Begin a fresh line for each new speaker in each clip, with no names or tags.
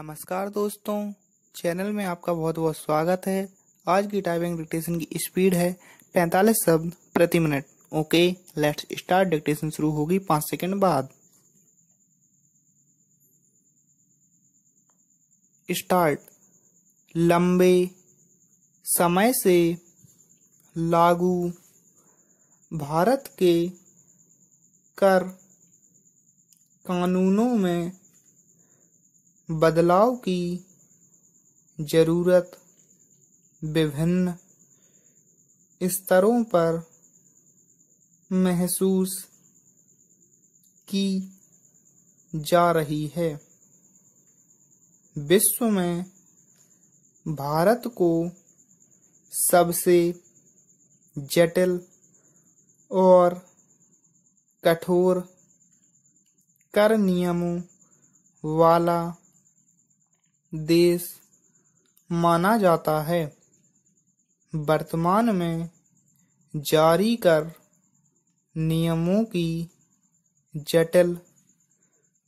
नमस्कार दोस्तों, चैनल में आपका बहुत बहुत स्वागत है। आज की टाइपिंग डिक्टेशन की स्पीड है 45 शब्द प्रति minute. Okay, let's start. Dictation शुरू होगी 5 सेकंड बाद। स्टार्ट। लंबे समय से लागू भारत के कर कानूनों में बदलाव की जरूरत विभिन्न स्तरों पर महसूस की जा रही है। विश्व में भारत को सबसे जटिल और कठोर कर नियमों वाला देश माना जाता है। वर्तमान में जारी कर नियमों की जटिल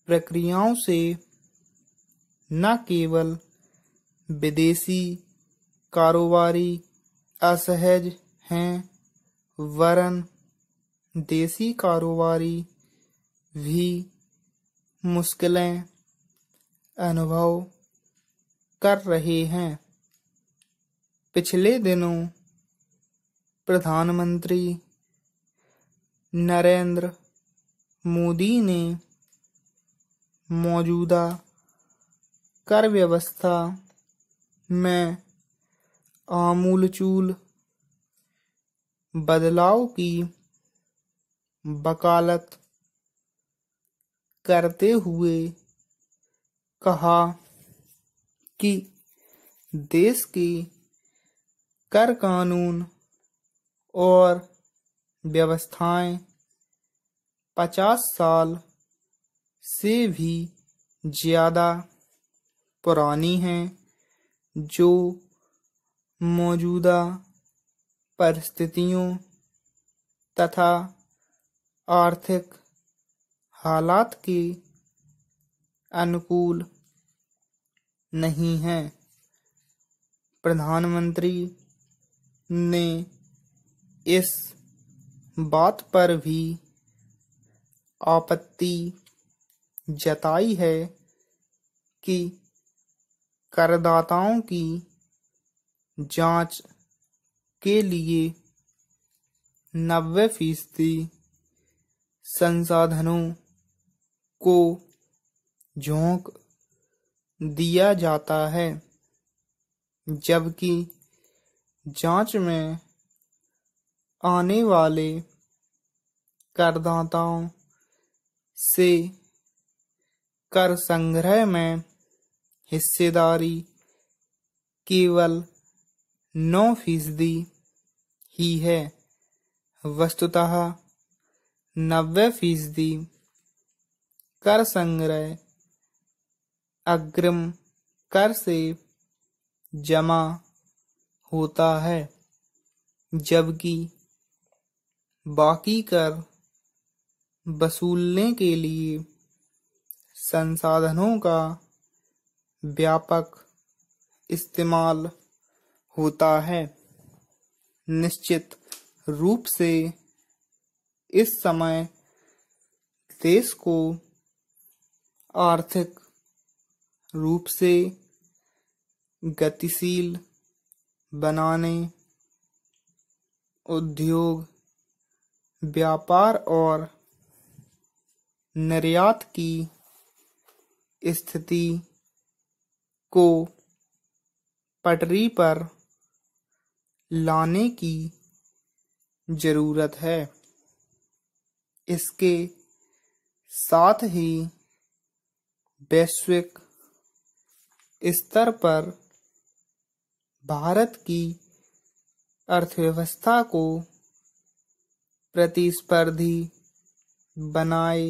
प्रक्रियाओं से न केवल विदेशी कारोबारी असहज हैं, वरन देसी कारोबारी भी मुश्किलें अनुभव कर रहे हैं। पिछले दिनों प्रधानमंत्री नरेंद्र मोदी ने मौजूदा कर व्यवस्था में आमूलचूल बदलाव की वकालत करते हुए कहा कि देश के कर कानून और व्यवस्थाएं 50 साल से भी ज्यादा पुरानी हैं, जो मौजूदा परिस्थितियों तथा आर्थिक हालात के अनुकूल नहीं है। प्रधानमंत्री ने इस बात पर भी आपत्ति जताई है कि करदाताओं की जांच के लिए 90% संसाधनों को झोंक दिया जाता है, जबकि जांच में आने वाले करदाताओं से कर संग्रह में हिस्सेदारी केवल 9% ही है। वस्तुतः 90% कर संग्रह अग्रिम कर से जमा होता है, जबकि बाकी कर वसूलने के लिए संसाधनों का व्यापक इस्तेमाल होता है। निश्चित रूप से इस समय देश को आर्थिक रूप से गतिशील बनाने, उद्योग, व्यापार और निर्यात की स्थिति को पटरी पर लाने की जरूरत है। इसके साथ ही वैश्विक स्तर पर भारत की अर्थव्यवस्था को प्रतिस्पर्धी बनाए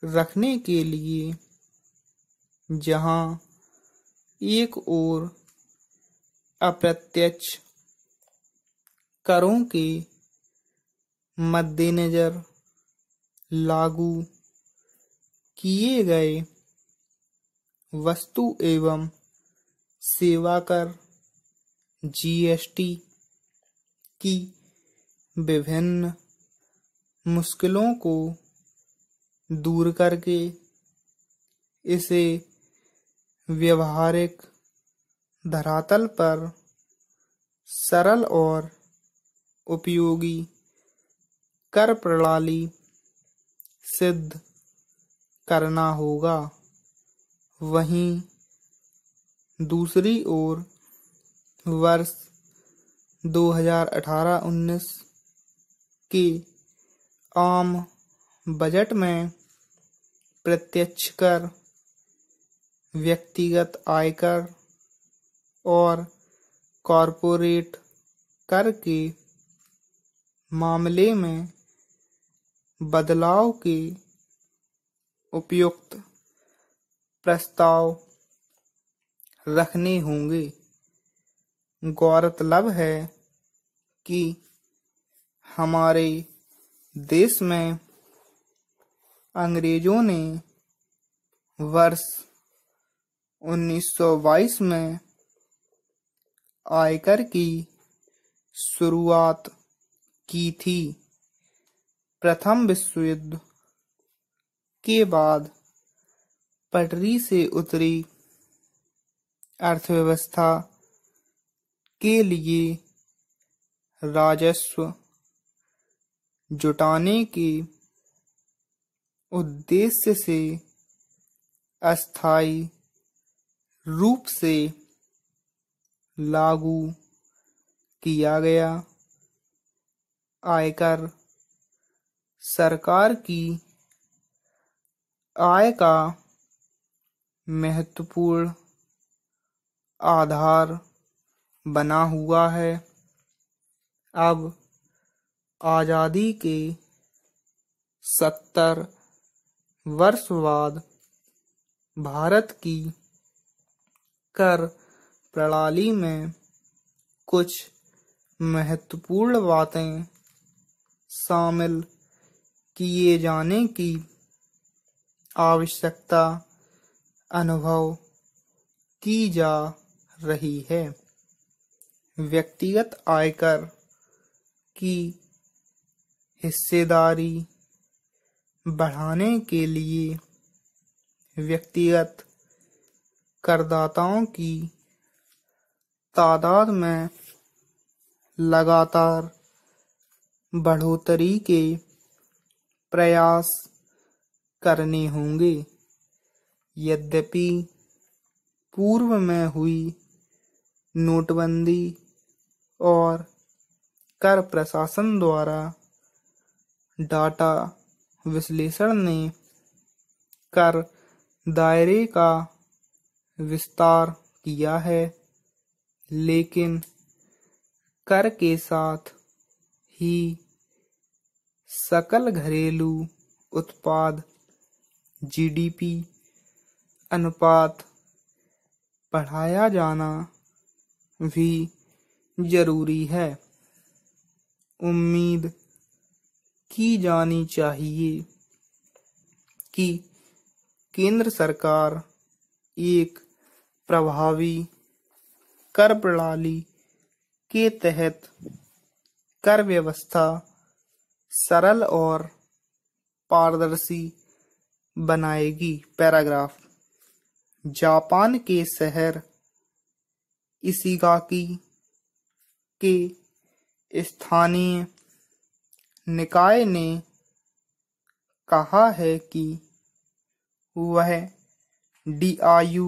रखने के लिए, जहां एक ओर अप्रत्यक्ष करों के मद्देनजर लागू किए गए वस्तु एवं सेवा कर जीएसटी की विभिन्न मुश्किलों को दूर करके इसे व्यवहारिक धरातल पर सरल और उपयोगी कर प्रणाली सिद्ध करना होगा। वहीं दूसरी ओर वर्ष 2018-19 के आम बजट में प्रत्यक्ष कर, व्यक्तिगत आयकर और कॉरपोरेट कर के मामले में बदलाव के उपयुक्त प्रस्ताव रखने होंगे। गौरतलब है कि हमारे देश में अंग्रेजों ने वर्ष 1922 में आयकर की शुरुआत की थी। प्रथम विश्व युद्ध के बाद पटरी से उतरी अर्थव्यवस्था के लिए राजस्व जुटाने के उद्देश्य से अस्थायी रूप से लागू किया गया आयकर सरकार की आय का महत्वपूर्ण आधार बना हुआ है। अब आजादी के 70 वर्ष बाद भारत की कर प्रणाली में कुछ महत्वपूर्ण बातें शामिल किए जाने की आवश्यकता अनुभव की जा रही है। व्यक्तिगत आयकर की हिस्सेदारी बढ़ाने के लिए व्यक्तिगत करदाताओं की तादाद में लगातार बढ़ोतरी के प्रयास करने होंगे। यद्यपि पूर्व में हुई नोटबंदी और कर प्रशासन द्वारा डाटा विश्लेषण ने कर दायरे का विस्तार किया है, लेकिन कर के साथ ही सकल घरेलू उत्पाद जीडीपी अनुपात बढ़ाया जाना भी जरूरी है। उम्मीद की जानी चाहिए कि केंद्र सरकार एक प्रभावी कर प्रणाली के तहत कर व्यवस्था सरल और पारदर्शी बनाएगी। पैराग्राफ। जापान के शहर इशिगाकी के स्थानीय निकाय ने कहा है कि वह डियायू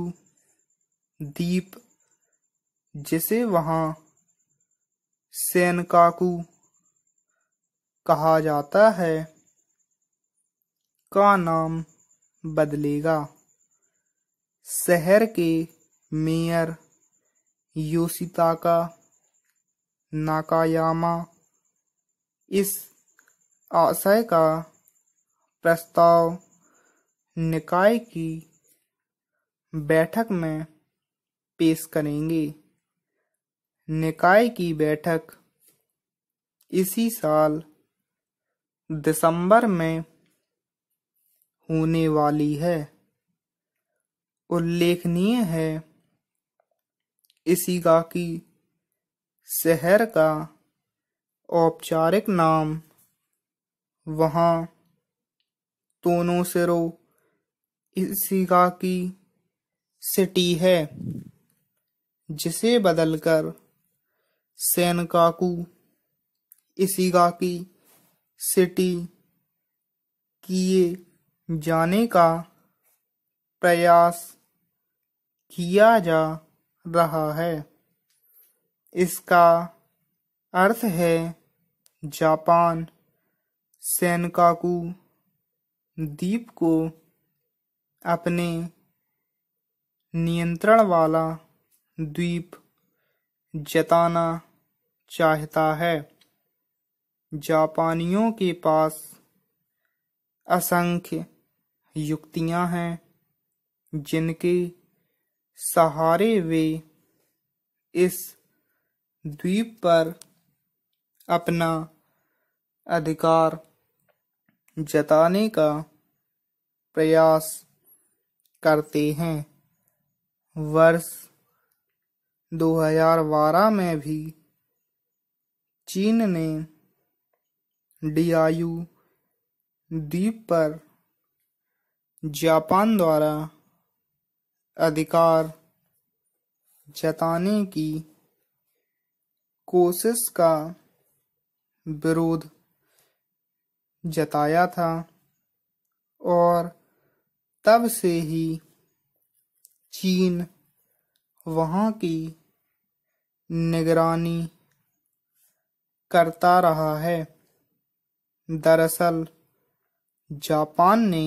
द्वीप, जिसे वहां सेनकाकू कहा जाता है, का नाम बदलेगा। शहर के मेयर योशिताका नाकायामा इस आशय का प्रस्ताव निकाय की बैठक में पेश करेंगे। निकाय की बैठक इसी साल दिसंबर में होने वाली है। उल्लेखनीय है। इशिगाकी शहर का औपचारिक नाम वहाँ तोनोशिरो इशिगाकी सिटी है, जिसे बदलकर सेनकाकू इशिगाकी सिटी किए जाने का प्रयास किया जा रहा है। इसका अर्थ है जापान सेनकाकू द्वीप को अपने नियंत्रण वाला द्वीप जताना चाहता है। जापानियों के पास असंख्य युक्तियां हैं जिनके सहारे वे इस द्वीप पर अपना अधिकार जताने का प्रयास करते हैं। वर्ष 2012 में भी चीन ने डियायू द्वीप पर जापान द्वारा अधिकार जताने की कोशिश का विरोध जताया था और तब से ही चीन वहाँ की निगरानी करता रहा है। दरअसल जापान ने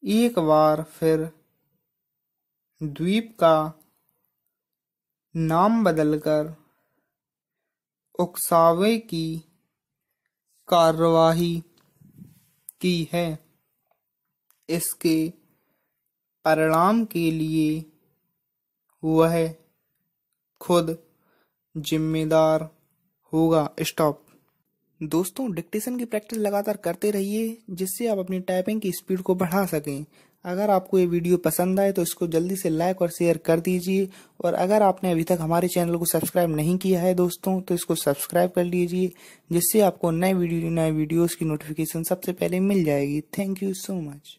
एक बार फिर द्वीप का नाम बदलकर उकसावे की कार्यवाही की है। इसके परिणाम के लिए वह खुद जिम्मेदार होगा। स्टॉप। दोस्तों, डिक्टेशन की प्रैक्टिस लगातार करते रहिए जिससे आप अपनी टाइपिंग की स्पीड को बढ़ा सकें। अगर आपको ये वीडियो पसंद आए तो इसको जल्दी से लाइक और शेयर कर दीजिए, और अगर आपने अभी तक हमारे चैनल को सब्सक्राइब नहीं किया है दोस्तों तो इसको सब्सक्राइब कर लीजिए, जिससे आपको नए वीडियोस की नोटिफिकेशन सबसे पहले मिल जाएगी। Thank you so much.